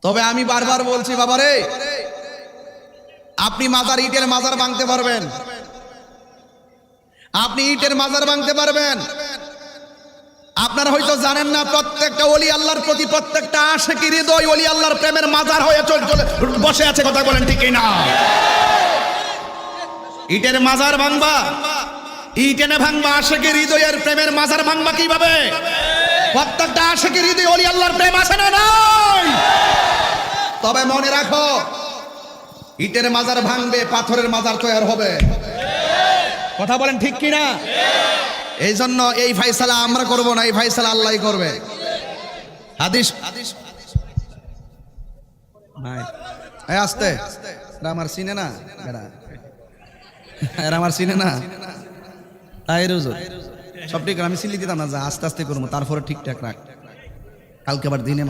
তবে আমি বারবার বলছি বাবারে, আপনি মাজার ইটের মাজার ভাঙতে পারবেন, আপনি ইটের মাজার ভাঙতে পারবেন। আপনারা হয়তো জানেন না, প্রত্যেকটা ওলি আল্লাহর প্রতি প্রত্যেকটা আশিকি হৃদয় ওলি আল্লাহর প্রেমের মাজার হয়ে বসে আছে। কথা বলেন ঠিক না? ইটের মাজার ভাঙবা, ইট এনে ভাঙবা, আশিকি হৃদয়ের প্রেমের মাজার ভাঙবা কিভাবে? প্রত্যেকটা আশিকি হৃদয় ওলি আল্লাহর প্রেম আছে না নাই? তবে মনে রাখো, ইটের মাজার ভাঙবে, পাথরের মাজার তৈরি হবে। কথা বলেন ঠিক কিনা? এই জন্য এই ফাইসালা আমরা করব না, এই ফাইসালা আল্লাহই করবে। হাদিস নাই আস্তে, আমার চিনে না, আমার চিনে না, তাই রোজো সব ঠিক। আমি সিলি দিতাম না, আস্তে আস্তে করবো, তারপরে ঠিকঠাক রাখ, কালকে আবার দিনে